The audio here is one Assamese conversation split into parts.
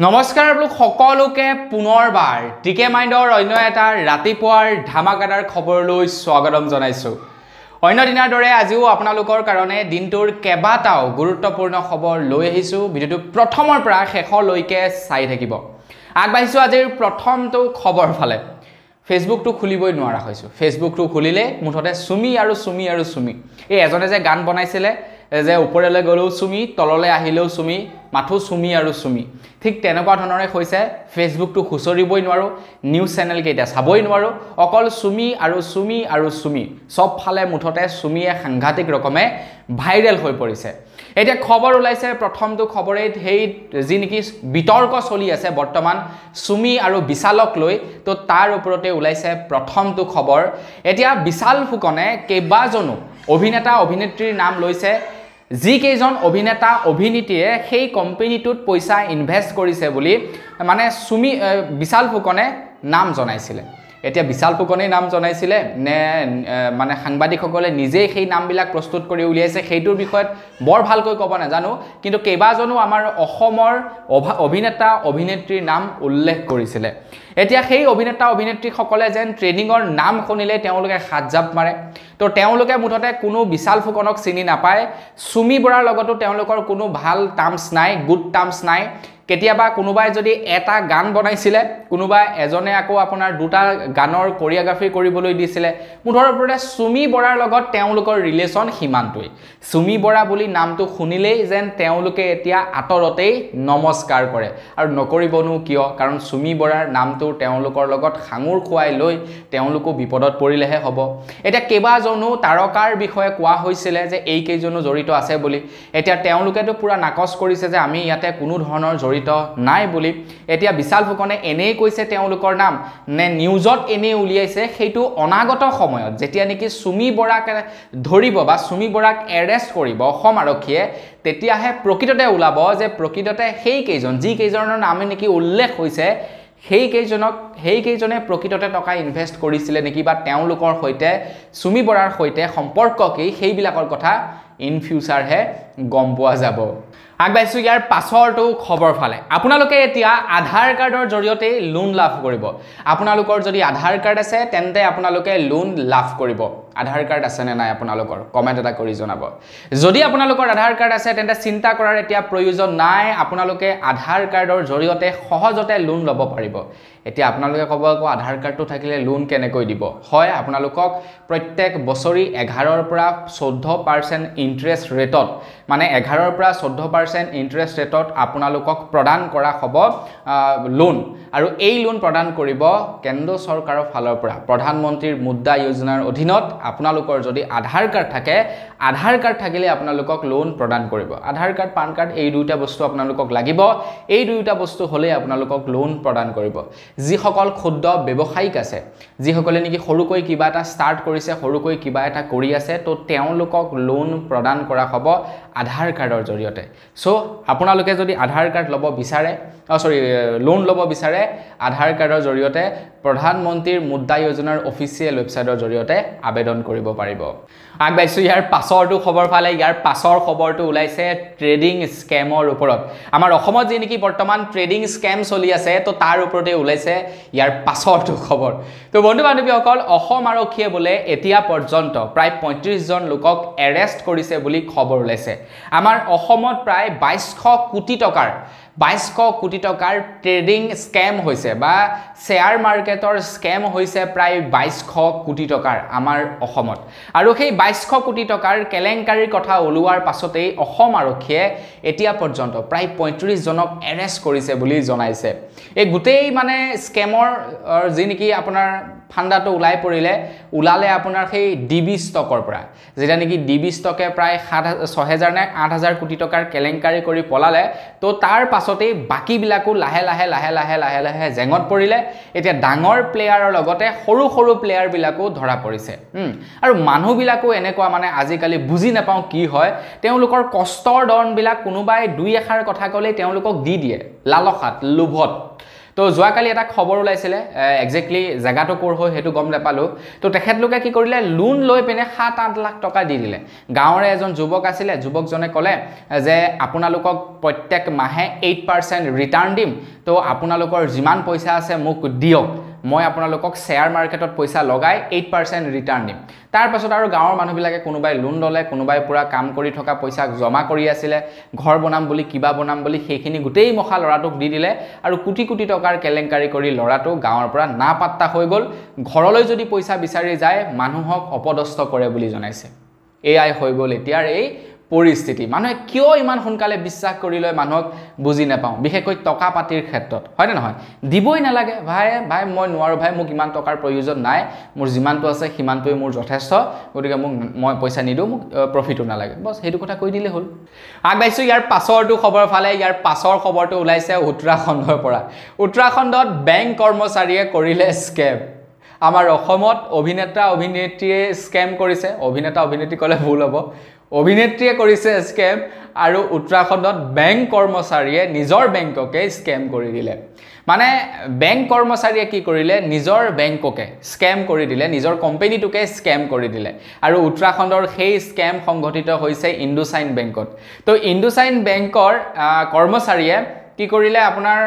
নমস্কাৰ আপোনালোক সকলোকে পুনৰবাৰ টিকে মাইণ্ডৰ অন্য এটা ৰাতিপুৱাৰ ধামাকাদাৰ খবৰলৈ স্বাগতম জনাইছো। অন্য দিনৰ দৰে আজিও আপোনালোকৰ কাৰণে দিনটোৰ কেবাটাও গুৰুত্বপূৰ্ণ খবৰ লৈ আহিছো। ভিডিওটো প্ৰথমৰ পৰা শেষলৈকে চাই থাকিব। আগবাঢ়িছো আজিৰ প্ৰথমটো খবৰ ফালে। ফেসবুকটো খুলিবই নোৱাৰা হৈছো। ফেসবুকটো খুলিলে মুঠতে সুমি আৰু সুমি আৰু সুমি। এই এজনে যে গান বনাইছিলে যে ওপৰলৈ গলেও সুমি, তললৈ আহিলেও সুমি, মাথো সুমি আৰু সুমি। ঠিক তেনেকুৱা ধৰণৰে হৈছে ফেসবুকটো খুচৰিবই নোৱাৰো, নিউজ চেনেল কেইটা চাবই নোৱাৰো, অকল সুমি আৰু সুমি আৰু সুমি। সব ফালে মুঠতে সুমিয়ে সাংঘাতিক ৰকমে ভাইৰেল হৈ পৰিছে। এতিয়া খবৰ ওলাইছে প্ৰথমটো খবৰে হেই যি নেকি বিতৰ্ক চলি আছে বৰ্তমান সুমি আৰু বিশালক লৈ, তো তাৰ ওপৰতে ওলাইছে প্ৰথমটো খবৰ। এতিয়া বিশাল ফুকনে কেইবাজনো অভিনেতা অভিনেত্ৰীৰ নাম লৈছে, যি কেইজন অভিনেতা অভিনেত্ৰীয়ে সেই কোম্পানীটোত পইচা ইনভেস্ট কৰিছে বুলি মানে বিশাল ফুকনে নাম জনাইছিলে। এতিয়া বিশাল ফুকনে নাম জনাইছিলে নে মানে সাংবাদিকসকলে নিজেই সেই নামবিলাক প্ৰস্তুত কৰি উলিয়াইছে সেইটোৰ বিষয়ত বৰ ভালকৈ ক'ব নাজানো, কিন্তু কেইবাজনো আমাৰ অসমৰ অভিনেতা অভিনেত্ৰীৰ নাম উল্লেখ কৰিছিলে। এতিয়া সেই অভিনেতা অভিনেত্ৰীসকলে যেন ট্ৰেডিঙৰ নাম শুনিলে তেওঁলোকে হাতজাপ মাৰে। তো তেওঁলোকে মুঠতে কোনো বিশাল ফুকনক চিনি নাপায়। সুমি বৰাৰ লগতো তেওঁলোকৰ কোনো ভাল টাৰ্মছ নাই, গুড টাৰ্মছ নাই। কেতিয়াবা কোনোবাই যদি এটা গান বনাইছিলে, কোনোবা এজনে আকৌ আপোনাৰ দুটা গানৰ কোৰিওগ্ৰাফি কৰিবলৈ দিছিলে। মুঠৰ ওপৰতে সুমি বৰাৰ লগত তেওঁলোকৰ ৰিলেশ্যন সিমানটোই। সুমি বৰা বুলি নামটো শুনিলেই যেন তেওঁলোকে এতিয়া আঁতৰতেই নমস্কাৰ কৰে, আৰু নকৰিবনো কিয়, কাৰণ সুমি বৰাৰ নামটো তেওঁলোকৰ লগত সাঙুৰ খুৱাই লৈ তেওঁলোকো বিপদত পৰিলেহে হ'ব। এতিয়া কেইবাজনো তাৰকাৰ বিষয়ে কোৱা হৈছিলে যে এইকেইজনো জড়িত আছে বুলি। এতিয়া তেওঁলোকেতো পুৰা নাকচ কৰিছে যে আমি ইয়াতে কোনো ধৰণৰ জড়িত নাই বুলি। এতিয়া বিশাল ফুকনে এনেই কৈছে তেওঁলোকৰ নাম নে নিউজত এনেই উলিয়াইছে, সেইটো অনাগত সময়ত যেতিয়া নেকি সুমি বৰাক ধৰিব বা সুমি বৰাক এৰেষ্ট কৰিব অসম আৰক্ষীয়ে, তেতিয়াহে প্ৰকৃততে ওলাব যে প্ৰকৃততে সেই কেইজন যি কেইজনৰ নামে নেকি উল্লেখ হৈছে সেইকেইজনে প্ৰকৃততে টকা ইনভেষ্ট কৰিছিলে নেকি, বা তেওঁলোকৰ সৈতে সুমি বৰাৰ সৈতে সম্পৰ্ক কি, সেইবিলাকৰ কথা ইন ফিউচাৰহে গম পোৱা যাব। আগবাঢ়িছো ইয়াৰ পাছৰটো খবৰ ফালে। আপোনালোকে এতিয়া আধাৰ কাৰ্ডৰ জৰিয়তে লোন লাভ কৰিব। আপোনালোকৰ যদি আধাৰ কাৰ্ড আছে তেন্তে আপোনালোকে লোন লাভ কৰিব। আধাৰ কাৰ্ড আছে নে নাই আপোনালোকৰ কমেণ্ট এটা কৰি জনাব। যদি আপোনালোকৰ আধাৰ কাৰ্ড আছে তেন্তে চিন্তা কৰাৰ এতিয়া প্ৰয়োজন নাই, আপোনালোকে আধাৰ কাৰ্ডৰ জৰিয়তে সহজতে লোন ল'ব পাৰিব। এতিয়া আপোনালোকে ক'ব আকৌ আধাৰ কাৰ্ডটো থাকিলে লোন কেনেকৈ দিব? হয়, আপোনালোকক প্ৰত্যেক বছৰি 11ৰ পৰা 14% ইণ্টাৰেষ্ট ৰেটত, মানে 11ৰ পৰা 14% ইণ্টাৰেষ্ট ৰেটত আপোনালোকক প্ৰদান কৰা হ'ব লোন। আৰু এই লোন প্ৰদান কৰিব কেন্দ্ৰ চৰকাৰৰ ফালৰ পৰা প্ৰধানমন্ত্ৰীৰ মুদ্ৰা যোজনাৰ অধীনত। আপোনালোকৰ যদি আধাৰ কাৰ্ড থাকে, আধাৰ কাৰ্ড থাকিলে আপোনালোকক লোন প্ৰদান কৰিব। আধাৰ কাৰ্ড পান কাৰ্ড এই দুইটা বস্তু আপোনালোকক লাগিব। এই দুইটা বস্তু হ'লে আপোনালোকক লোন প্ৰদান কৰিব। যিসকল ক্ষুদ্ৰ ব্যৱসায়িক আছে, যিসকলে নেকি সৰুকৈ কিবা এটা ষ্টাৰ্ট কৰিছে, সৰুকৈ কিবা এটা কৰি আছে, তো তেওঁলোকক লোন প্ৰদান কৰা হ'ব আধাৰ কাৰ্ডৰ জৰিয়তে। সো আপোনালোকে যদি আধাৰ কাৰ্ড ল'ব বিচাৰে, লোন ল'ব বিচাৰে আধাৰ কাৰ্ডৰ জৰিয়তে প্ৰধানমন্ত্ৰীৰ মুদ্ৰা যোজনাৰ অফিচিয়েল ৱেবছাইটৰ জৰিয়তে আবেদন কৰিব পাৰিব। আগবাঢ়িছো ইয়াৰ পাছৰটো খবৰ ফালে। ইয়াৰ পাছৰ খবৰটো ওলাইছে ট্ৰেডিং স্কেমৰ ওপৰত। আমাৰ অসমত যি নেকি বৰ্তমান ট্ৰেডিং স্কেম চলি আছে, তো তাৰ ওপৰতে ওলাইছে ইয়াৰ পাছৰটো খবৰ। তো বন্ধু বান্ধৱীসকল, অসম আৰক্ষীয়ে বোলে এতিয়া পৰ্যন্ত প্ৰায় 35 জন লোকক এৰেষ্ট কৰিছে বুলি খবৰ ওলাইছে। আমাৰ অসমত প্ৰায় 2200 কোটি টকাৰ ট্ৰেডিং স্কেম হৈছে, বা শ্বেয়াৰ মাৰ্কেটৰ স্কেম হৈছে প্ৰায় 2200 কোটি টকাৰ আমাৰ অসমত। আৰু সেই 2200 কোটি টকাৰ কেলেংকাৰীৰ কথা ওলোৱাৰ পাছতেই অসম আৰক্ষীয়ে এতিয়া পৰ্যন্ত প্ৰায় 35 জনক এৰেষ্ট কৰিছে বুলি জনাইছে। এই গোটেই মানে স্কেমৰ যি নেকি আপোনাৰ ফাণ্ডাটো ওলালে আপোনাৰ সেই ডিবি ষ্টকৰ পৰা, যেতিয়া নেকি ডিবি ষ্টকে প্ৰায় 6000 নে 8000 কোটি টকাৰ কেলেংকাৰী কৰি পলালে, তো তাৰ পাছতেই বাকীবিলাকো লাহে লাহে জেঙত পৰিলে। এতিয়া ডাঙৰ প্লেয়াৰৰ লগতে সৰু প্লেয়াৰবিলাকো ধৰা পৰিছে। আৰু মানুহবিলাকো এনেকুৱা মানে আজিকালি বুজি নাপাওঁ কি হয়, তেওঁলোকৰ কষ্টৰ ধনবিলাক কোনোবাই দুই এষাৰ কথা ক'লেই তেওঁলোকক দি দিয়ে লালসাত লোভত। তো যোৱাকালি এটা খবৰ ওলাইছিলে এক্সেক্টলি জায়গাটো কোৰ হয় হেতু গম নাপালো তো তেখেতলোকে কি কৰিলে লোন লৈ পিনে 7-8 লাখ টকা দি দিলে গাঁৱৰে এজন যুৱক আছিলে যুৱকজনে ক'লে যে আপোনালোকক প্ৰত্যেক মাহে 8% ৰিটাৰ্ণ দিম তো আপোনালোকৰ যিমান পইচা আছে মোক দিয়ক মই আপোনালোকক শেয়াৰ মাৰ্কেটত পইচা লগাই 8% ৰিটাৰ্ণ দিম তাৰ পাছত আৰু গাঁৱৰ মানুহবিলাকে কোনোবাই লোন ললে কোনোবাই পুৰা কাম কৰি থকা পইচা জমা কৰি আছিল ঘৰ বনাম বুলি কিবা বনাম বুলি সেইখিনি গুটেই মখা লৰাটোক দি দিলে আৰু কোটি কোটি টকাৰ কেলেংকাৰী কৰি লৰাটো গাঁৱৰ পৰা না পাত্তা হৈ গল ঘৰলৈ যদি পইচা বিচাৰি যায় মানুহক অপদস্থ কৰে বুলি জনাইছে এআই হৈ গল এতিয়াৰ এই পৰিস্থিতি মানুহে কিয় ইমান সোনকালে বিশ্বাস কৰি লয় মানুহক বুজি নাপাওঁ বিশেষকৈ টকা পাতিৰ ক্ষেত্ৰত হয় না নহয় দিবই নালাগে ভাই মই নোৱাৰো ভাই মোক ইমান টকাৰ প্ৰয়োজন নাই মোৰ যিমানটো আছে সিমানটোই মোৰ যথেষ্ট গতিকে মই পইচা নিদো মোক প্ৰফিটো নালাগে বস হেতু কথা কৈ দিলে হল আগবাইছো ইয়াৰ পাছৰটো খবৰ ফালে ইয়াৰ পাছৰ খবৰটো ওলাইছে উত্তৰাখণ্ডৰ পৰা উত্তৰাখণ্ডত বেংক কৰ্মচাৰীয়ে কৰিলে স্কেম আমাৰ অসমত অভিনেতা অভিনেত্ৰীয়ে স্কেম কৰিছে অভিনেতা অভিনেত্ৰী কলে ভুল হ'ব অভিনেত্ৰীয়ে কৰিছে স্কেম আৰু উত্তৰাখণ্ডত বেংক কৰ্মচাৰীয়ে নিজৰ বেংককে স্কেম কৰি দিলে মানে বেংক কৰ্মচাৰীয়ে কি কৰিলে নিজৰ বেংককে স্কেম কৰি দিলে নিজৰ কোম্পানীটোকে স্কেম কৰি দিলে আৰু উত্তৰাখণ্ডৰ সেই স্কেম সংঘটিত হৈছে ইন্দুচাইন বেংকত তো ইন্দুচাইন বেংকৰ কৰ্মচাৰীয়ে কি কৰিলে আপোনাৰ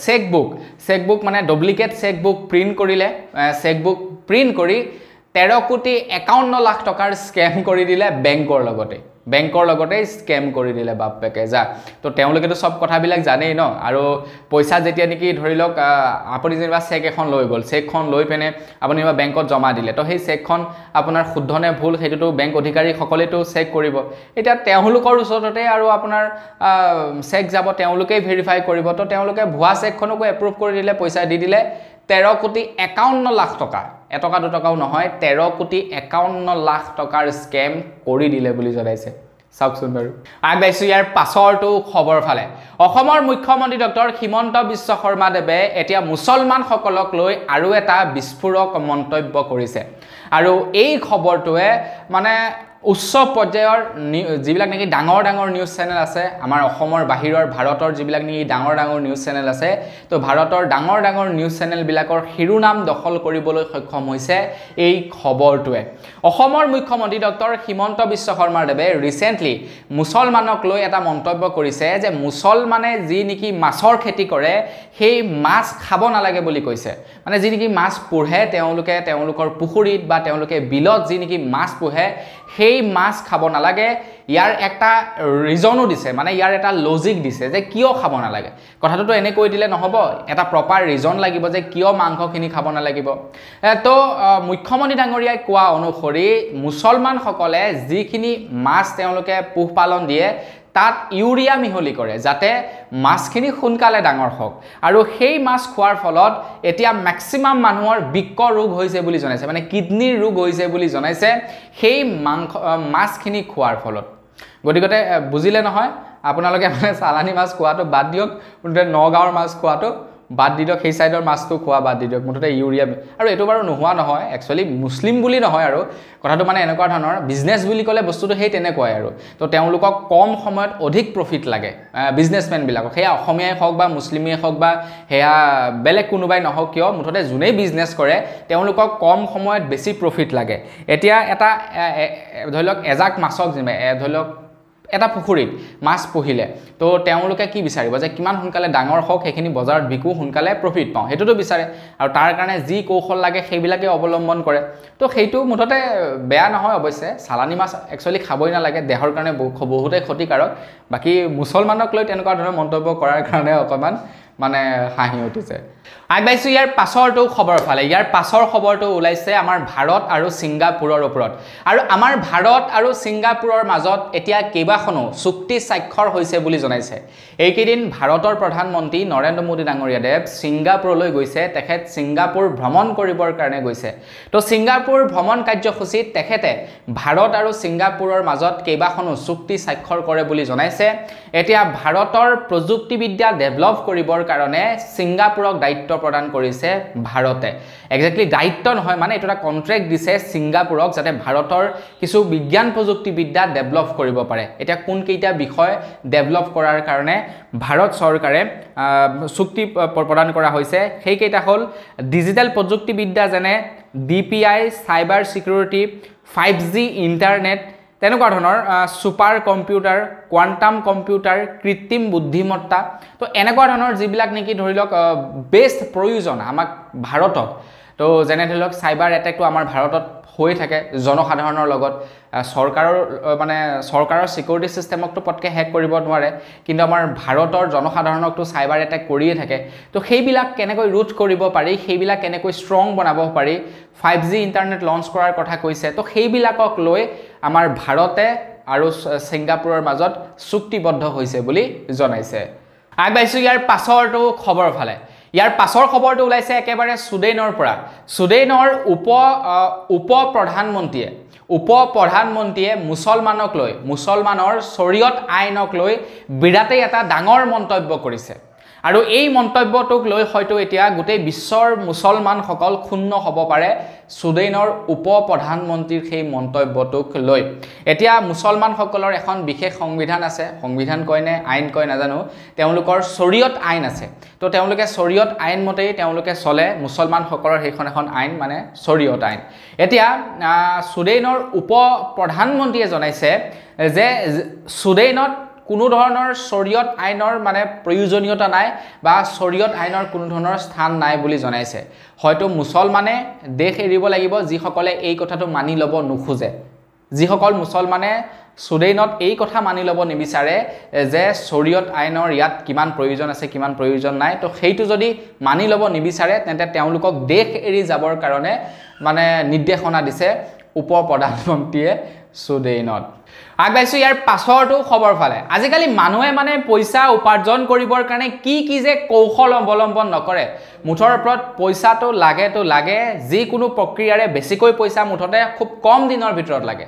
চেকবুক মানে ডুপ্লিকেট চেকবুক প্ৰিন্ট কৰিলে চেকবুক প্ৰিন্ট কৰি 13,51 লাখ টকাৰ স্কেম কৰি দিলে বেংকৰ লগতে স্কেম কৰি দিলে বাপেকে যা তো তেওঁলোকেতো সব কথাবিলাক জানেই ন আৰু পইচা যেতিয়া নেকি ধৰি লওক আপুনি যেনিবা চেক এখন লৈ গল চেকখন লৈ পেনে আপুনি বেংকত জমা দিলে তো সেই চেকখন আপোনাৰ শুদ্ধ নে ভুল হেতুটো বেংক অধিকাৰী সকলেতো চেক কৰিব এটা তেওঁলোকৰ ওচৰতে আৰু আপোনাৰ চেক যাব তেওঁলোকে ভেৰিফাই কৰিব তো তেওঁলোকে ভুৱা চেকখনকো এপ্ৰুভ কৰি দিলে পইচা দি দিলে 13,51 লাখ টকা এটকা দুটকাও নহয় 13,51 লাখ টকাৰ স্কেম কৰি দিলে বুলি জনাইছে চাওকচোন বাৰু আগবাইছো ইয়াৰ পাছৰটো খবৰ ফালে অসমৰ মুখ্যমন্ত্ৰী ডক্টৰ হিমন্ত বিশ্ব শৰ্মা দেৱে এতিয়া মুছলমান সকলক লৈ আৰু এটা বিস্ফোৰক মন্তব্য কৰিছে আৰু এই খবৰটোৱে মানে উচ্চ পৰ্যায়ৰ যিবিলাক নেকি ডাঙৰ নিউজ চেনেল আছে আমাৰ অসমৰ বাহিৰৰ ভাৰতৰ যিবিলাক নেকি ডাঙৰ নিউজ চেনেল আছে তো ভাৰতৰ ডাঙৰ নিউজ চেনেল বিলাকৰ শিৰোনাম দখল কৰিবলৈ সক্ষম হৈছে এই খবৰটোৱে অসমৰ মুখ্যমন্ত্ৰী ডক্টৰ হিমন্ত বিশ্ব শৰ্মা দেৱে ৰিসেন্টলি মুছলমানক লৈ এটা মন্তব্য কৰিছে যে মুছলমানে যি নেকি মাছৰ খেতি কৰে সেই মাছ খাব নালাগে বুলি কৈছে মানে যি নেকি মাছ পোহে তেওঁলোকৰ পুখুৰীত বা তেওঁলোকে বিলত যি নেকি মাছ পোহে সেই মাছ খাব নালাগে ইয়াৰ একটা ৰিজনো দিছে মানে ইয়াৰ এটা লজিক দিছে যে কিয় খাব নালাগে কথাটো এনে কৈ দিলে নহব এটা প্ৰপাৰ ৰিজন লাগিব যে কিয় মাংসখিনি খাব নালাগিব তো মুখ্যমন্ত্ৰী ডাঙৰীয়াই কোৱা অনুসৰি মুছলমান সকলে যিখিনি মাছ তেওঁলোকে পোহপালন দিয়ে তাত ইউৰিয়া মিহলি কৰে যাতে মাছখিনি সোনকালে ডাঙৰ হওক আৰু সেই মাছ খোৱাৰ ফলত এতিয়া ম্যাক্সিমাম মানুহৰ বৃক্ক ৰোগ হৈছে বুলি জনাইছে মানে কিডনিৰ ৰোগ হৈছে বুলি জনাইছে সেই মাছখিনি খোৱাৰ ফলত গতিকে বুজিলে নহয় আপোনালোকে মানে চালানি মাছ খোৱাটো বাদ দিয়ক নগাঁৱৰ মাছ খোৱাটো বাদ দি দিয়ক সেই সাইডৰ মাছটো খোৱা বাদ দি দিয়ক মুঠতে ইউৰিয়া আৰু এটো বাৰু নোহোৱা নহয় একচুয়ালি মুসলিম বুলি নহয় আৰু কথাটো মানে এনেকুৱা ধৰণৰ বিজনেস বুলি ক'লে বস্তুটো সেই তেনেকুৱাই আৰু তো তেওঁলোকক কম সময়ত অধিক প্ৰফিট লাগে বিজনেসমেন বিলাকক হেয়া অসমীয়াই হওক বা মুসলিমেই হওক বা হেয়া বেলেগ কোনোবাই নহওক কিয় মুঠতে যোনে বিজনেস কৰে তেওঁলোকক কম সময়ত বেছি প্ৰফিট লাগে এতিয়া এটা ধৰি লওক এজাক মাছক জিমে ধৰি লওক এটা পুখুৰীত মাছ পহিলে তো তেওঁলোকে কি বিচাৰিব যে কিমান সোনকালে ডাঙৰ হওক সেইখিনি বজাৰত বিকু সোনকালে প্ৰফিট পাওঁ হেতুটো বিচাৰে আৰু তাৰ কাৰণে যি কৌশল লাগে সেইবিলাকে অৱলম্বন কৰে তো সেইটো মুঠতে বেয়া নহয় অৱশ্যে চালানি মাছ একচুয়ালি খাবই নালাগে দেহৰ কাৰণে বহুতে ক্ষতিকাৰক বাকি মুছলমানক লৈ তেনেকুৱা ধৰণৰ মন্তব্য কৰাৰ কাৰণে অকমান মানে হাঁহি উঠিছে আগবাইছো ইয়াৰ পাছৰটো খবৰ ফালে ইয়াৰ পাছৰ খবৰটো ওলাইছে আমাৰ ভাৰত আৰু সিংগাপুৰৰ ওপৰত আৰু আমাৰ ভাৰত আৰু সিংগাপুৰৰ মাজত এতিয়া কেইবাখনো চুক্তি স্বাক্ষৰ হৈছে বুলি জনাইছে এইকেইদিন ভাৰতৰ প্ৰধানমন্ত্ৰী নৰেন্দ্ৰ মোদী ডাঙৰীয়া দেৱ সিংগাপুৰলৈ গৈছে তেখেত সিংগাপুৰ ভ্ৰমণ কৰিবৰ কাৰণে গৈছে তো সিংগাপুৰ ভ্ৰমণ কাৰ্যসূচীত তেখেতে ভাৰত আৰু সিংগাপুৰৰ মাজত কেইবাখনো চুক্তি স্বাক্ষৰ কৰে বুলি জনাইছে এতিয়া ভাৰতৰ প্ৰযুক্তিবিদ্যা ডেভেলপ কৰিবৰ কাৰণে ছিংগাপুৰক দায়িত্ব প্ৰদান কৰিছে ভাৰতে এক্স্যাক্টলি দায়িত্ব নহয় মানে এটা কন্ট্ৰাক্ট দিছে ছিংগাপুৰক যাতে ভাৰতৰ কিছু বিজ্ঞান প্ৰযুক্তিবিদ্যা ডেভেলপ কৰিব পাৰে এতিয়া কোন কেইটা বিষয় ডেভেলপ কৰাৰ কাৰণে ভাৰত চৰকাৰে চুক্তি প্ৰদান কৰা হৈছে সেই কেইটা হল ডিজিটেল প্ৰযুক্তিবিদ্যা যেনে DPI cyber security 5G internet তেনেকুৱা ধৰণৰ সুপাৰ কম্পিউটাৰ কোৱান্টাম কম্পিউটাৰ কৃত্ৰিম বুদ্ধিমত্তা তো এনেকুৱা ধৰণৰ যিবিলাক নেকি ধৰি লওক বেষ্ট প্ৰয়োজন আমাক ভাৰতক তো যেনে ধৰি লওক সাইবাৰ এটেকটো আমাৰ ভাৰতত হৈ থাকে জনসাধাৰণৰ লগত চৰকাৰৰ সিকিউৰিটি সিস্টেমকটো পটকে হ্যাক কৰিব নোৱাৰে কিন্তু আমাৰ ভাৰতৰ জনসাধাৰণকটো সাইবাৰ এটেক কৰিয়ে থাকে তো সেইবিলাক কেনেকৈ ৰুট কৰিব পাৰি সেইবিলাক কেনেকৈ ষ্ট্ৰং বনাব পাৰি 5G ইন্টাৰনেট লঞ্চ কৰাৰ কথা কৈছে তো সেইবিলাকক লৈ আমাৰ ভাৰতে আৰু ছিংগাপুৰৰ মাজত চুক্তিবদ্ধ হৈছে বুলি জনাইছে আগবাইছো ইয়াৰ পাছৰটো খবৰ ফালে ইয়াৰ পাছৰ খবৰটো ওলাইছে একেবাৰে সুডেনৰ পৰা সুডেনৰ উপ প্ৰধানমন্ত্ৰীয়ে মুছলমানৰ শৰীয়ত আইনক লৈ বিৰাটেই এটা ডাঙৰ মন্তব্য কৰিছে আৰু এই মন্তব্যটোক লৈ হয়তো এতিয়া গোটেই বিশ্বৰ মুছলমান সকল ক্ষুণ্ণ হ'ব পাৰে সুডেনৰ উপ প্ৰধানমন্ত্ৰীৰ সেই মন্তব্যটোক লৈ এতিয়া মুছলমান সকলৰ এখন বিশেষ সংবিধান আছে সংবিধান কয়নে আইন কয় নাজানো তেওঁলোকৰ শৰীয়ত আইন আছে তো তেওঁলোকে শৰীয়ত আইন মতেই তেওঁলোকে চলে মুছলমান সকলৰ সেইখন এখন আইন মানে শৰীয়ত আইন এতিয়া সুডেনৰ উপ প্ৰধানমন্ত্ৰীয়ে জনাইছে যে সুডেনত কোনো ধৰণৰ শৰীয়ত আইনৰ মানে প্ৰয়োজনীয়তা নাই বা শৰীয়ত আইনৰ কোনো ধৰণৰ স্থান নাই বুলি জনাইছে হয়তো মুছলমানে দেশ এৰিব লাগিব যিসকলে এই কথাটো মানি ল'ব নোখোজে যিসকল মুছলমানে সুডেনত এই কথা মানি ল'ব নিবিচাৰে যে শৰীয়ত আইনৰ ইয়াত কিমান প্ৰয়োজন আছে কিমান প্ৰয়োজন নাই তো সেইটো যদি মানি ল'ব নিবিচাৰে তেন্তে তেওঁলোকক দেশ এৰি যাবৰ কাৰণে মানে নিৰ্দেশনা দিছে উপ প্ৰধানমন্ত্ৰীয়ে সুডেনত আগবাইছো ইয়াৰ পাছৰটো খবৰ ফালে আজিকালি মানুহে মানে পইচা উপাৰ্জন কৰিবৰ কাৰণে কি যে কৌশল অৱলম্বন নকৰে মুঠৰ ওপৰত পইচাটো লাগে যিকোনো প্ৰক্ৰিয়াৰে বেছিকৈ পইচা মুঠতে খুব কম দিনৰ ভিতৰত লাগে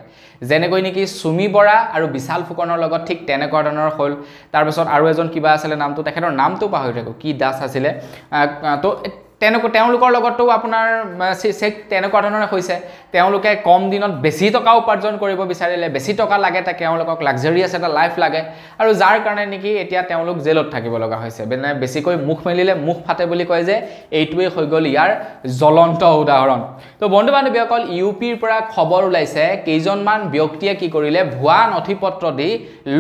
যেনেকৈ নেকি সুমি বৰা আৰু বিশাল ফুকনৰ লগত ঠিক তেনেকুৱা ধৰণৰ হল তাৰ পিছত আৰু এজন কিবা আছিল নামটো তেখেতৰ নামটো পাহৰি থাকো কি দাস আছিল তো তেওঁলোকৰ লগতো আপোনাৰ তেনেকুৱা ধৰণৰ হৈছে তেওঁলোকে কম দিনত বেছি টকা উপাৰ্জন কৰিব বিচাৰিলে বেছি টকা লাগে তাকে তেওঁলোকক লাক্সাৰিয়াছ এটা লাইফ লাগে আৰু যাৰ কাৰণে নেকি এতিয়া তেওঁলোক জেলত থাকিব লগা হৈছে মানে বেছিকৈ মুখ মেলিলে মুখ ফাটে বুলি কয় যে এইটোৱে হৈ গ'ল ইয়াৰ জ্বলন্ত উদাহৰণ তো বন্ধু বান্ধৱীসকল ইউপিৰ পৰা খবৰ ওলাইছে কেইজনমান ব্যক্তিয়ে কি কৰিলে ভুৱা নথিপত্ৰ দি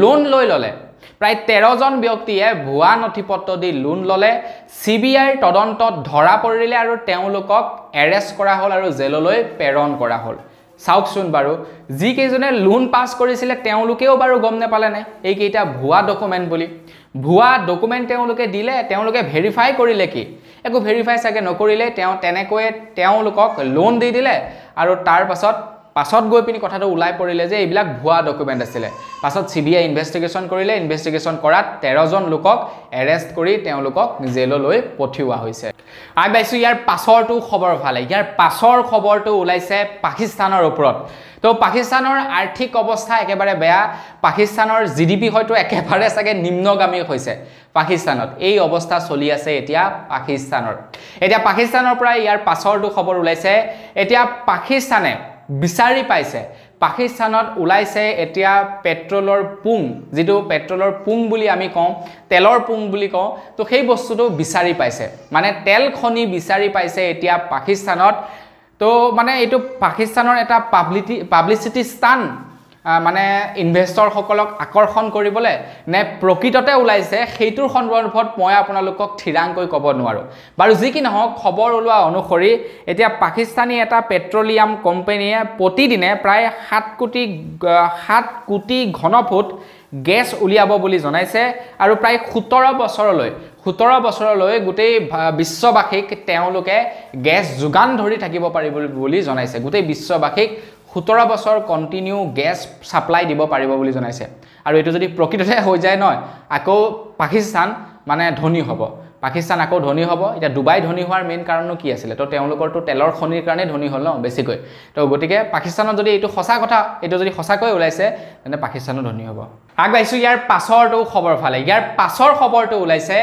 লোন লৈ ল'লে প্ৰায় 13 জন ব্যক্তিয়ে ভুৱা নথিপত্ৰ দি লোন ল'লে সিবিআইৰ তদন্তত ধৰা পৰিলে আৰু তেওঁলোকক এৰেষ্ট কৰা হ'ল আৰু জেললৈ প্ৰেৰণ কৰা হ'ল চাওকচোন বাৰু যি কেইজনে লোন পাছ কৰিছিলে তেওঁলোকেও বাৰু গম নেপালে নে এই কেইটা ভুৱা ডকুমেন্ট বুলি ভুৱা ডকুমেন্ট তেওঁলোকে দিলে তেওঁলোকে ভেৰিফাই কৰিলে কি একো ভেৰিফাই চাগে নকৰিলে তেনেকৈ তেওঁলোকক লোন দি দিলে আৰু তাৰ পাছত গৈ পিনি কথাটো ওলাই পৰিলে যে এইবিলাক ভুৱা ডকুমেন্ট আছিল পাছত সিবিআই ইনভেষ্টিগেশ্যন কৰিলে ইনভেষ্টিগেশ্যন কৰাত 13 জন লোকক এৰেষ্ট কৰি তেওঁলোকক জেললৈ পঠিওৱা হৈছে আগবাইছো ইয়াৰ পাছৰটো খবৰ ফালে ইয়াৰ পাছৰ খবৰটো ওলাইছে পাকিস্তানৰ ওপৰত তো পাকিস্তানৰ আৰ্থিক অৱস্থা একেবাৰে বেয়া পাকিস্তানৰ জিডিপি হয়তো একেবাৰে চাগে নিম্নগামী হৈছে পাকিস্তানত এই অৱস্থা চলি আছে এতিয়া পাকিস্তানৰ পৰা ইয়াৰ পাছৰটো খবৰ ওলাইছে এতিয়া পাকিস্তানে বিচাৰি পাইছে পাকিস্তানত ওলাইছে এতিয়া পেট্ৰলৰ পুং যেটো পেট্ৰলৰ পুং বুলি আমি কওঁ তেলৰ পুং বুলি কওঁ তো সেই বস্তুটো বিচাৰি পাইছে মানে তেল খনি বিচাৰি পাইছে এতিয়া পাকিস্তানত তো মানে এইটো পাকিস্তানৰ এটা পাব্লিচিটি স্থান মানে ইনভেষ্টৰ সকলক আকৰ্ষণ কৰিবলৈ নে প্ৰকৃততে ওলাইছে সেইটোৰ সন্দৰ্ভত মই আপোনালোকক থিৰাংকৈ ক'ব নোৱাৰো বাৰু যি কি নহওক খবৰ ওলোৱা অনুসৰি এতিয়া পাকিস্তানী এটা পেট্ৰলিয়াম কোম্পানীয়ে প্ৰতিদিনে প্ৰায় 7 কোটি ঘনফুট গেছ উলিয়াব বুলি জনাইছে আৰু প্ৰায় 17 বছৰলৈ গোটেই বিশ্ববাসীক তেওঁলোকে গেছ যোগান ধৰি থাকিব পাৰিব বুলি জনাইছে গোটেই বিশ্ববাসীক 17 বছৰ কন্টিনিউ গেছ সাপ্লাই দিব পাৰিব বুলি জনাইছে আৰু এটো যদি প্ৰকৃততে হৈ যায় নহয় আকৌ পাকিস্তান মানে ধনী হ'ব পাকিস্তান আকৌ ধনী হ'ব এটা ডুবাই ধনী হোৱাৰ মেইন কাৰণনো কি আছিল তো তেওঁলোকৰটো তেলৰ খনিৰ কাৰণে ধনী হ'ল ন বেছিকৈ তো গতিকে পাকিস্তানত যদি এইটো সঁচা কথা এইটো যদি সঁচাকৈ ওলাইছে তেনে পাকিস্তানো ধনী হ'ব আগবাইছো ইয়াৰ পাছৰটো খবৰ ফালে ইয়াৰ পাছৰ খবৰটো ওলাইছে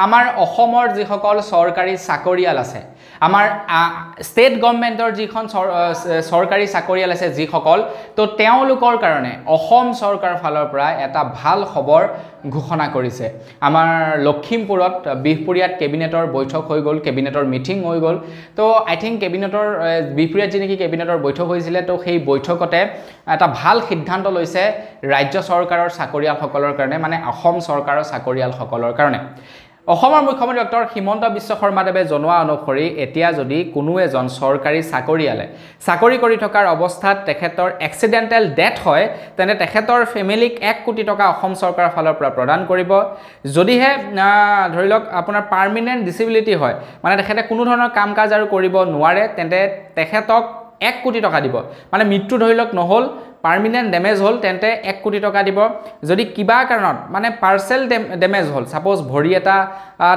আমাৰ অসমৰ যিসকল চৰকাৰী চাকৰিয়াল আছে আমাৰ ষ্টেট গভৰ্ণমেণ্টৰ যিখন চৰকাৰী চাকৰিয়াল আছে যিসকল তো তেওঁলোকৰ কাৰণে অসম চৰকাৰৰ ফালৰ পৰা এটা ভাল খবৰ ঘোষণা কৰিছে আমাৰ লখিমপুৰত বিহপুৰীয়াত কেবিনেটৰ বৈঠক হৈ গ'ল কেবিনেটৰ মিটিং হৈ গ'ল তো আই থিংক কেবিনেটৰ বিহপুৰীয়াত যি নেকি কেবিনেটৰ বৈঠক হৈছিলে তো সেই বৈঠকতে এটা ভাল সিদ্ধান্ত লৈছে ৰাজ্য চৰকাৰৰ চাকৰিয়ালসকলৰ কাৰণে মানে অসম চৰকাৰৰ চাকৰিয়ালসকলৰ কাৰণে অসমৰ মুখ্যমন্ত্ৰী ডক্টৰ হিমন্ত বিশ্ব শৰ্মাদেৱে জনোৱা অনুসৰি এতিয়া যদি কোনো এজন চৰকাৰী চাকৰিয়ালে চাকৰি কৰি থকাৰ অৱস্থাত তেখেতৰ এক্সিডেণ্টেল ডেথ হয় তেনে তেখেতৰ ফেমিলিক 1 কোটি টকা অসম চৰকাৰৰ ফালৰ পৰা প্ৰদান কৰিব যদিহে ধৰি লওক আপোনাৰ পাৰ্মানেণ্ট ডিসেবিলিটি হয় মানে তেখেতে কোনো ধৰণৰ কাম কাজ আৰু কৰিব নোৱাৰে তেন্তে তেখেতক 1 কোটি টকা দিব মানে মৃত্যু ধৰি লওক নহল পাৰ্মানেণ্ট ডেমেজ হল তেন্তে 1 কোটি টকা দিব যদি কিবা কাৰণত মানে পাৰ্সেল ডেমেজ হল সাপোজ ভৰি এটা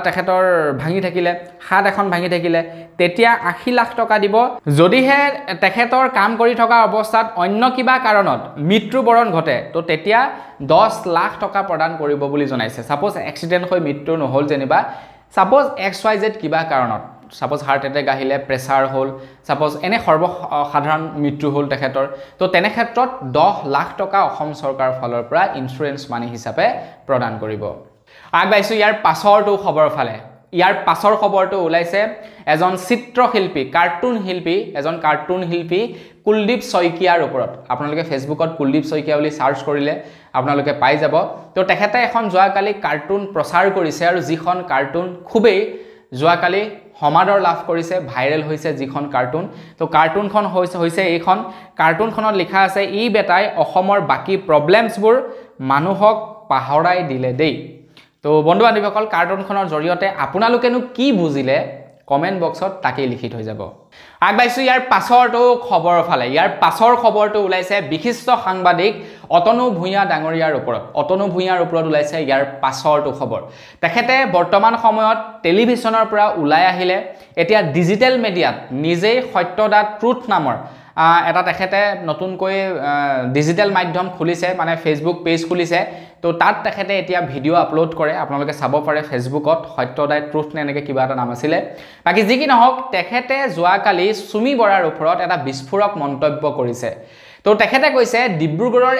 তেখেতৰ ভাঙি থাকিলে হাত এখন ভাঙি থাকিলে তেতিয়া 80 লাখ টকা দিব যদিহে তেখেতৰ কাম কৰি থকা অৱস্থাত অন্য কিবা কাৰণত মৃত্যুবৰণ ঘটে তো তেতিয়া 10 লাখ টকা প্ৰদান কৰিব বুলি জনাইছে সাপোজ এক্সিডেন্ট হৈ মৃত্যু নহল যেনিবা সাপোজ XYZ কিবা কাৰণত সাপোজ হাৰ্ট এটেক আহিলে প্ৰেছাৰ হল সাপোজ এনে সৰ্বসাধাৰণ মৃত্যু হল তেখেতৰ তো তেনে ক্ষেত্ৰত 10 লাখ টকা অসম চৰকাৰৰ ফালৰ পৰা ইনস্যুৰেন্স মানি হিচাপে প্ৰদান কৰিব আগবাইছো ইয়াৰ পাছৰটো খবৰ ফালে ইয়াৰ পাছৰ খবৰটো ওলাইছে এজন চিত্ৰশিল্পী কাৰ্টুন শিল্পী কুলদীপ শইকীয়াৰ ওপৰত আপোনালোকে ফেসবুকত কুলদীপ শইকীয়া বুলি সাৰ্চ কৰিলে আপোনালোকে পাই যাব তো তেখেতে এখন যোৱাকালি কাৰ্টুন প্ৰচাৰ কৰিছে আৰু যিখন কাৰ্টুন খুবেই যোৱাকালি সমাদৰ লাভ কৰিছে ভাইৰেল হৈছে যিখন কাৰ্টুন তো কাৰ্টুনখন হৈছে এইখন কাৰ্টুনখনত লিখা আছে ই বেটাই অসমৰ বাকি প্ৰবলেমছবোৰ মানুহক পাহৰাই দিলে দেই তো বন্ধু বান্ধৱীসকল কাৰ্টুনখনৰ জৰিয়তে আপোনালোকেনো কি বুজিলে কমেন্ট বক্সত তাকেই লিখি থৈ যাব আগবাইছো ইয়াৰ পাছৰটো খবৰ ফালে ইয়াৰ পাছৰ খবৰটো ওলাইছে বিশিষ্ট সাংবাদিক অতনু ভূঞা ডাঙৰীয়াৰ ওপৰত ওলাইছে ইয়াৰ পাছৰটো খবৰ তেখেতে বৰ্তমান সময়ত টেলিভিছনৰ পৰা ওলাই আহিলে এতিয়া ডিজিটেল মিডিয়াত নিজেই সত্যদা ট্ৰুথ নামৰ এটা তেখেতে নতুনকৈ ডিজিটেল মাধ্যম খুলিছে মানে ফেসবুক পেজ খুলিছে তো তাত তেখেতে এতিয়া ভিডিও আপলোড কৰে আপোনালোকে চাব পাৰে ফেসবুকত সত্যদাই ট্ৰুথ নেনেকে কিবা এটা নাম আছিলে বাকি যি কি নহওক তেখেতে যোৱাকালি সুমি বৰাৰ ওপৰত এটা বিস্ফোৰক মন্তব্য কৰিছে তো তেখেতে কৈছে ডিব্ৰুগড়ৰ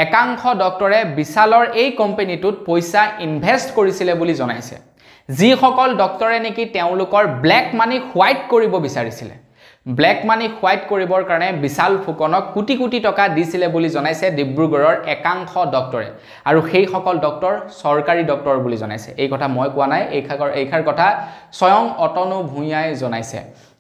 একাংশ ডক্টৰে বিশালৰ এই কোম্পানীটোত পইচা ইনভেষ্ট কৰিছিলে বুলি জনাইছে যিসকল ডক্টৰে নেকি তেওঁলোকৰ ব্ল্যাক মানি হোৱাইট কৰিব বিচাৰিছিলে ব্ল্যাক মানি হোৱাইট কৰিবৰ কাৰণে বিশাল ফুকনক কোটি কোটি টকা দিছিলে বুলি জনাইছে ডিব্ৰুগড়ৰ একাংশ ডক্টৰে আৰু সেই সকল ডক্টৰ চৰকাৰী ডক্টৰ বুলি জনাইছে এই কথা মই কোৱা নাই এইখাৰ কথা স্বয়ং অতনু ভূঞাই জনাইছে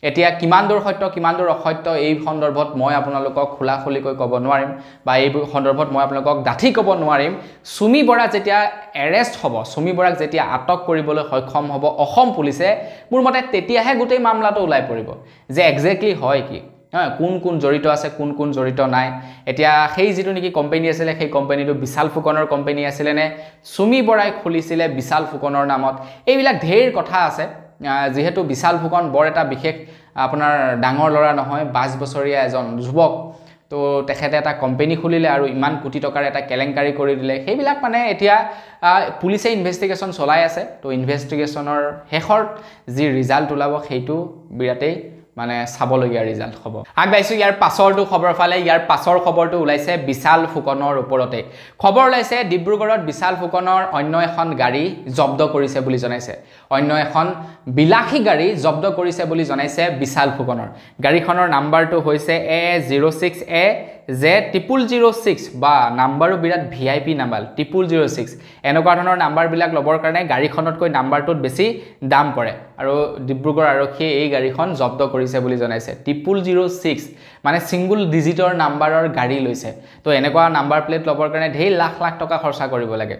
এতিয়া কিমান দূৰ সত্য কিমান দূৰ অসত্য এই সন্দৰ্ভত মই আপোনালোকক খোলাখুলিকৈ ক'ব নোৱাৰিম বা এই সন্দৰ্ভত মই আপোনালোকক ডাঠি ক'ব নোৱাৰিম সুমি বৰা যেতিয়া এৰেষ্ট হ'ব সুমি বৰাক যেতিয়া আটক কৰিবলৈ সক্ষম হ'ব অসম পুলিচে মোৰ মতে তেতিয়াহে গোটেই মামলাটো ওলাই পৰিব যে এক্স্যাক্টলি হয় কি কোন জড়িত আছে কোন জড়িত নাই এতিয়া সেই যিটো নেকি কোম্পানী আছিল সেই কোম্পানীটো বিশাল ফুকনৰ কোম্পানী আছিল নে সুমি বৰাই খুলিছিলে বিশাল ফুকনৰ নামত এইবিলাক ঢেৰ কথা আছে যেহেতু বিশাল ফুকন বৰ এটা বিশেষ আপোনাৰ ডাঙৰ লৰা নহয় 22 বছৰীয়া এজন যুৱক তো তেখেতে এটা কোম্পানী খুলিলে আৰু ইমান কোটি টকাৰ এটা কেলেংকাৰী কৰি দিলে সেইবিলাক মানে এতিয়া পুলিচে ইনভেষ্টিগেশ্যন চলাই আছে তো ইনভেষ্টিগেশ্যনৰ শেষত যি ৰিজাল্ট ওলাব সেইটো বিৰাটেই মানে চাবলগীয়া ৰিজাল্ট হ'ব আগবাইছো ইয়াৰ পাছৰটো খবৰ ফালে ইয়াৰ পাছৰ খবৰটো ওলাইছে বিশাল ফুকনৰ ওপৰতে খবৰ ওলাইছে ডিব্ৰুগড়ত বিশাল ফুকনৰ অন্য এখন গাড়ী জব্দ কৰিছে বুলি জনাইছে অন্য এখন বিলাসী গাড়ী জব্দ কৰিছে বুলি জনাইছে বিশাল ফুকনৰ গাড়ীখনৰ নাম্বাৰটো হৈছে A06A Z006 বা নাম্বাৰো বিৰাট ভিআইপি নাম্বাৰ 006 এনেকুৱা ধৰণৰ নাম্বাৰ বিলাক লবৰ কাৰণে গাড়ীখনতকৈ নাম্বাৰটোত বেছি দাম পৰে আৰু ডিব্ৰুগড় আৰক্ষীয়ে এই গাড়ীখন জব্দ কৰিছে বুলি জনাইছে 006 মানে সিঙ্গল ডিজিটৰ নাম্বাৰৰ গাড়ী লৈছে তো এনেকুৱা নাম্বাৰ প্লেট লবৰ কাৰণে ঢেৰ লাখ লাখ টকা খৰচা কৰিব লাগে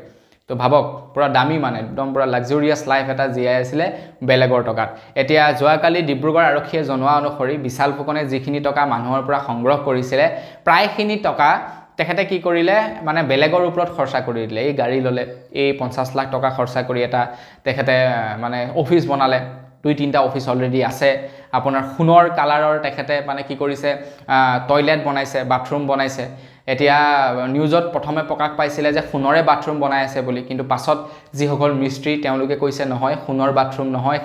তো ভাবক পুৰা দামী মানে একদম পুৰা লাক্সাৰিয়াছ লাইফ এটা জিয়াই আছিলে বেলেগৰ টকাত এতিয়া যোৱাকালি ডিব্ৰুগড় আৰক্ষীয়ে জনোৱা অনুসৰি বিশাল ফুকনে যিখিনি টকা মানুহৰ পৰা সংগ্ৰহ কৰিছিলে প্ৰায়খিনি টকা তেখেতে কি কৰিলে মানে বেলেগৰ ওপৰত খৰচা কৰি দিলে এই গাড়ী ল'লে এই 50 লাখ টকা খৰচা কৰি এটা তেখেতে মানে অফিচ বনালে 2-3টা অফিচ অলৰেডি আছে আপোনাৰ সোণৰ কালাৰৰ তেখেতে মানে কি কৰিছে টয়লেট বনাইছে বাথৰুম বনাইছে এতিয়া নিউজত প্ৰথমে প্ৰকাশ পাইছিলে যে সোণৰে বাথৰুম বনাই আছে বুলি কিন্তু পাছত যিসকল মিস্ত্ৰী তেওঁলোকে কৈছে নহয় সোণৰ বাথৰুম নহয়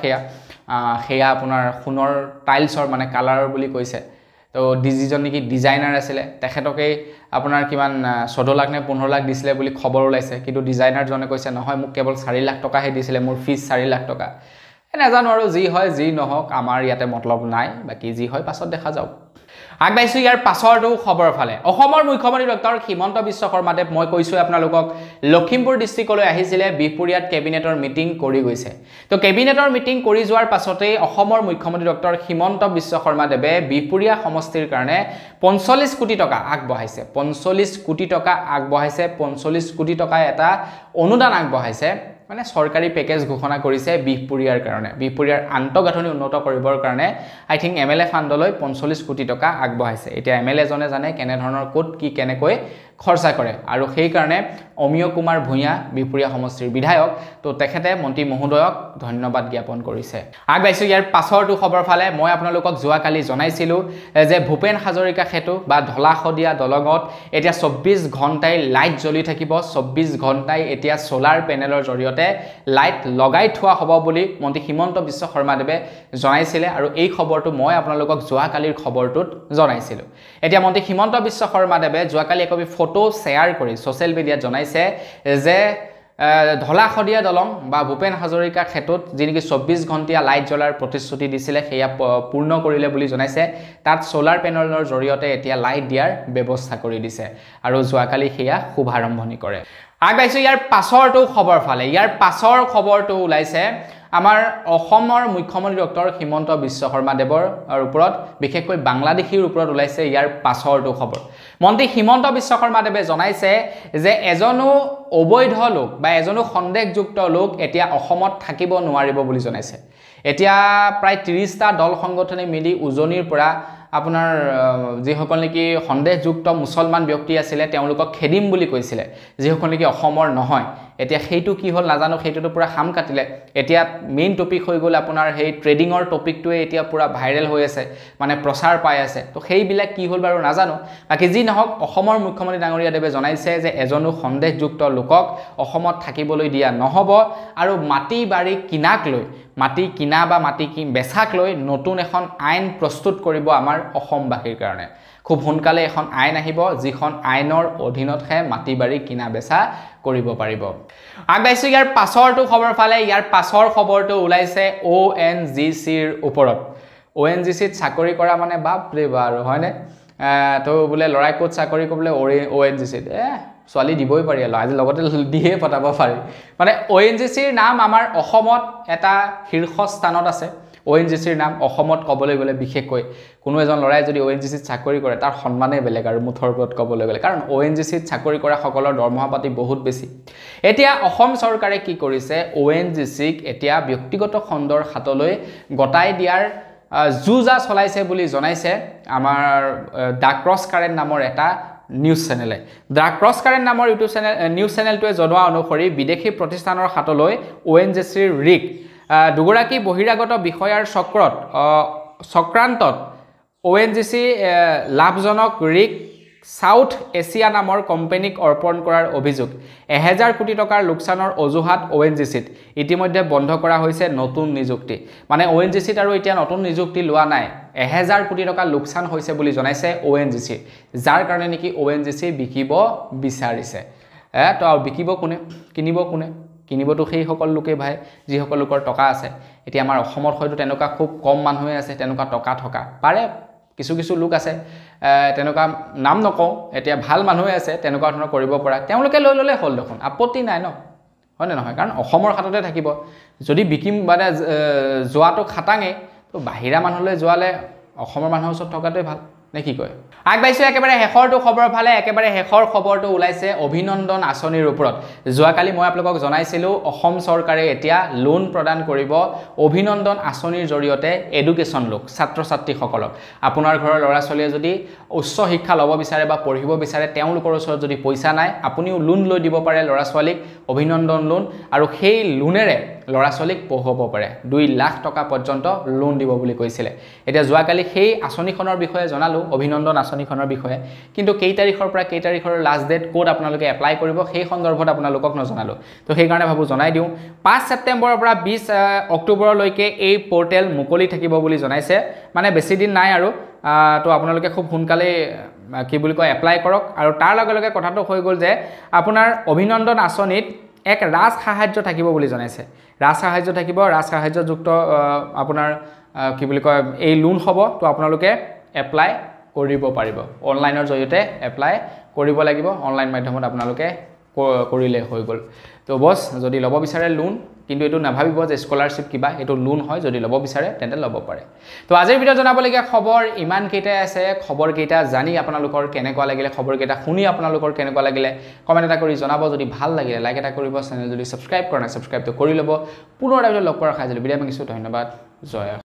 সেয়া আপোনাৰ সোণৰ টাইলছৰ মানে কালাৰৰ বুলি কৈছে তো যিজন নেকি ডিজাইনাৰ আছিলে তেখেতকেই আপোনাৰ কিমান 14 লাখ নে 15 লাখ দিছিলে বুলি খবৰ ওলাইছে কিন্তু ডিজাইনাৰজনে কৈছে নহয় মোক কেৱল 4 লাখ টকাহে দিছিলে মোৰ ফিজ 4 লাখ টকা নাজানো আৰু যি হয় যি নহওক আমাৰ ইয়াতে মতলব নাই বাকি যি হয় পাছত দেখা যাওক আগবাইছো ইয়াৰ পাছৰটো খবৰ ফালে অসমৰ মুখ্যমন্ত্ৰী ডক্টৰ হিমন্ত বিশ্ব শৰ্মাদেৱ মই কৈছো আপোনালোকক লখিমপুৰ ডিস্ট্ৰিক্টলৈ আহিছিলে বিহপুৰিয়াত কেবিনেটৰ মিটিং কৰি গৈছে তো কেবিনেটৰ মিটিং কৰি যোৱাৰ পাছতে অসমৰ মুখ্যমন্ত্ৰী ডক্টৰ হিমন্ত বিশ্ব শৰ্মাদেৱে বিহপুৰিয়া সমষ্টিৰ কাৰণে 45 কোটি টকা আগবঢ়াইছে 45 কোটি টকা আগবঢ়াইছে 45 কোটি টকা এটা অনুদান আগবঢ়াইছে মানে সৰকাৰি পেকেজ ঘোষণা কৰিছে বিহপুৰিয়াৰ কাৰণে বিহপুৰিয়াৰ আন্তঃগাঁথনি উন্নত কৰিবৰ কাৰণে আই থিংক এমএলএ ফাণ্ডলৈ 45 কোটি টকা আগবঢ়াইছে এতিয়া এমএলএ জনে জানে কেনে ধৰণৰ কোট কি কেনেকৈ খৰচা কৰে আৰু সেই কাৰণে অমিয় কুমাৰ ভূঞা বিহপুৰিয়া সমষ্টিৰ বিধায়ক তো তেখেতে মন্ত্ৰী মহোদয়ক ধন্যবাদ জ্ঞাপন কৰিছে আগবাইছো ইয়াৰ পাছৰটো খবৰ ফালে মই আপোনালোকক যোৱাকালি জনাইছিলো যে ভূপেন হাজৰিকা সেতু বা ধলাশদিয়া দলঙত এতিয়া 24 ঘণ্টাই লাইট জ্বলি থাকিব 24 ঘণ্টাই এতিয়া সোলাৰ পেনেলৰ জৰিয়তে লাইট লগাই থোৱা হ'ব বুলি মন্ত্ৰী হিমন্ত বিশ্ব শৰ্মাদেৱে জনাইছিলে আৰু এই খবৰটো মই আপোনালোকক যোৱাকালিৰ খবৰটোত জনাইছিলো এতিয়া মন্ত্ৰী হিমন্ত বিশ্ব শৰ্মাদেৱে যোৱাকালি একপি ফটো শেয়াৰ কৰি সোশ্যাল মিডিয়াত জনাইছে যে ধলাশদিয়া দলং বা ভূপেন হাজৰিকা ক্ষেত্ৰত যিনিকি 24 ঘণ্টিয়া লাইট জ্বলাৰ প্ৰতিশ্ৰুতি দিছিলে সেয়া পূৰ্ণ কৰিলে বুলি জনাইছে তাত সোলাৰ পেনেলৰ জৰিয়তে এতিয়া লাইট দিয়াৰ ব্যৱস্থা কৰি দিছে আৰু যোৱাকালি সেয়া শুভাৰম্ভণি কৰে আগবাইছো ইয়াৰ পাছৰটো খবৰ ফালে ইয়াৰ পাছৰ খবৰটো ওলাইছে আমাৰ অসমৰ মুখ্যমন্ত্ৰী ডক্টৰ হিমন্ত বিশ্ব শৰ্মাদেৱৰ ওপৰত বিশেষকৈ বাংলাদেশীৰ ওপৰত ওলাইছে ইয়াৰ পাছৰটো খবৰ মন্ত্ৰী হিমন্ত বিশ্ব শৰ্মাদেৱে জনাইছে যে এজনো অবৈধ লোক বা এজনো সন্দেহযুক্ত লোক এতিয়া অসমত থাকিব নোৱাৰিব বুলি জনাইছে এতিয়া প্ৰায় 30টা দল সংগঠনে মিলি উজনিৰ পৰা আপোনাৰ যিসকল নেকি সন্দেহযুক্ত মুছলমান ব্যক্তি আছিল তেওঁলোকক খেদিম বুলি কৈছিলে যিসকল নেকি অসমৰ নহয় এতিয়া সেইটো কি হল নাজানো সেইটোটো পুৰা হাম কাটিলে এতিয়া মেইন টপিক হৈ গল আপোনাৰ হেই ট্ৰেডিংৰ টপিকটোৱে এতিয়া পুৰা ভাইৰেল হৈ আছে মানে প্ৰচাৰ পাই আছে তো সেইবিলাক কি হল বাৰু নাজানো বাকি যি নহওক অসমৰ মুখ্যমন্ত্ৰী ডাঙৰীয়া দেৱে জনাইছে যে এজনো সন্দেহযুক্ত লোকক অসমত থাকিবলৈ দিয়া নহব আৰু মাটি বাৰী কিনাক লৈ মাটি কিনা বা মাটি কি বেচাক লৈ নতুন এখন আইন প্ৰস্তুত কৰিব আমাৰ অসমবাসীৰ কাৰণে খুব সোনকালে এখন আইন আহিব যিখন আইনৰ অধীনতহে মাটি বাৰী কিনা বেচা কৰিব পাৰিব আগবাইছো ইয়াৰ পাছৰটো খবৰ ফালে ইয়াৰ পাছৰ খবৰটো ওলাইছে ONGCৰ ওপৰত ONGCত চাকৰি কৰা মানে বাপৰে বাৰ হয়নে তো বোলে লৰাই কোট চাকৰি কৰিলে ONGCত ছোৱালী দিবই পাৰি আজি লগতে দিয়ে পতাব পাৰি মানে ONGCৰ নাম আমাৰ অসমত এটা শীৰ্ষ স্থানত আছে ONGCৰ নাম অসমত কবলৈ গলে বিশেষকৈ কোনো এজন লৰাই যদি ONGCত চাকৰি কৰে তাৰ সন্মানে বেলেগ আৰু মুঠৰ ওপৰত কবলৈ গলে কাৰণ ONGCত চাকৰি কৰা সকলৰ দৰমহা পাতি বহুত বেছি এতিয়া অসম চৰকাৰে কি কৰিছে ONGCক এতিয়া ব্যক্তিগত খণ্ডৰ হাতলৈ গটাই দিয়াৰ জুজা চলাইছে বুলি জনাইছে আমাৰ দা ক্ৰছ কাৰেন্ট নামৰ এটা নিউজ চেনেলে দা ক্ৰছ কাৰেন্ট নামৰ ইউটিউব চেনেল নিউজ চেনেলটোৱে জনোৱা অনুসৰি বিদেশী প্ৰতিষ্ঠানৰ হাতলৈ ONGCৰ ৰিক দুগৰাকী বহিৰাগত বিষয়াৰ চক্ৰান্তত ONGC লাভজনক ৰিক সাউথ এছিয়া নামৰ কোম্পানীক অৰ্পণ কৰাৰ অভিযোগ 1000 কোটি টকাৰ লোকচানৰ অজুহাত ONGCত ইতিমধ্যে বন্ধ কৰা হৈছে নতুন নিযুক্তি মানে ONGCত আৰু এতিয়া নতুন নিযুক্তি লোৱা নাই 1000 কোটি টকা লোকচান হৈছে বুলি জনাইছে ONGC যাৰ কাৰণে নেকি ONGC বিকিব বিচাৰিছে তো আৰু বিকিব কোনে কিনিব কোনে কিনিবটো সেই সকল লোকে ভাই যি সকল লোকৰ টকা আছে এতিয়া আমাৰ অসমত হয়তো তেনেকুৱা খুব কম মানুহে আছে তেনেকুৱা টকা থকা পাৰে কিছু কিছু লোক আছে তেনেকুৱা নাম নকওঁ এতিয়া ভাল মানুহে আছে তেনেকুৱা ধৰণৰ কৰিব পৰা তেওঁলোকে লৈ ললে হল দেখোন আপত্তি নাই ন হয়নে নহয় কাৰণ অসমৰ হাততে থাকিব যদি বিকিম মানে যোৱাটো খাটাঙে তো বাহিৰা মানুহলৈ যোৱালে অসমৰ মানুহৰ ওচৰত থকাটোই ভাল নে কি কয় আগবাইছো একেবাৰে শেষৰটো খবৰ ফালে একেবাৰে শেষৰ খবৰটো ওলাইছে অভিনন্দন আঁচনিৰ ওপৰত যোৱাকালি মই আপোনালোকক জনাইছিলোঁ অসম চৰকাৰে এতিয়া লোন প্ৰদান কৰিব অভিনন্দন আঁচনিৰ জৰিয়তে এডুকেশ্যন লোক ছাত্ৰ ছাত্ৰীসকলক আপোনাৰ ঘৰৰ ল'ৰা ছোৱালীয়ে যদি উচ্চ শিক্ষা ল'ব বিচাৰে বা পঢ়িব বিচাৰে তেওঁলোকৰ ওচৰত যদি পইচা নাই আপুনিও লোন লৈ দিব পাৰে ল'ৰা ছোৱালীক অভিনন্দন লোন আৰু সেই লোনেৰে ল'ৰা ছোৱালীক পঢ়াব পাৰে 2 লাখ টকা পৰ্যন্ত লোন দিব বুলি কৈছিলে এতিয়া যোৱাকালি সেই আঁচনিখনৰ বিষয়ে জনালো অভিনন্দন আঁচনিখনৰ বিষয়ে কিন্তু কেই তাৰিখৰ পৰা কেই তাৰিখৰ লাষ্ট ডেট কোড আপোনালোকে এপ্লাই কৰিব সেই সন্দৰ্ভত আপোনালোকক নজনালো তো সেই কাৰণে ভাবো জনাই দিওঁ 5 ছেপ্টেম্বৰৰ পৰা 20 অক্টোবৰলৈকে এই পোৰ্টেল মুকলি থাকিব বুলি জনাইছে মানে বেছি দিন নাই আৰু তো আপোনালোকে খুব সোনকালে কি বুলি কয় এপ্লাই কৰক আৰু তাৰ লগে লগে কথাটো হৈ গ'ল যে আপোনাৰ অভিনন্দন আঁচনিত এক ৰাজ সাহায্য থাকিব বুলি জনাইছে ৰাজ সাহায্য থাকিব ৰাজ সাহায্যযুক্ত আপোনাৰ কি বুলি কয় এই লোন হ'ব তো আপোনালোকে এপ্লাই কৰিব পাৰিব অনলাইনৰ জৰিয়তে এপ্লাই কৰিব লাগিব অনলাইন মাধ্যমত আপোনালোকে কৰিলে হৈ গ'ল তো বস যদি ল'ব বিচাৰে লোন কিন্তু এটো নাভাবিব যে স্কলাৰশিপ কিবা এটো লোন হয় যদি ল'ব বিচাৰে তেন্তে ল'ব পাৰে তো আজিৰ ভিডিঅ জনাবলগীয়া খবৰ ইমান কেইটা আছে খবৰ কেইটা জানি আপোনালোকৰ কেনেকুৱা লাগিলে খবৰ কেইটা শুনি আপোনালোকৰ কেনেকুৱা লাগিলে কমেন্ট এটা কৰি জনাব যদি ভাল লাগিলে লাইক এটা কৰিব চেনেল যদি সাবস্ক্ৰাইব কৰা নাই সাবস্ক্ৰাইবটো কৰি ল'ব পুনৰ এটা লগ কৰাৰ খাই যদি বিদায় মাগিছো ধন্যবাদ জয়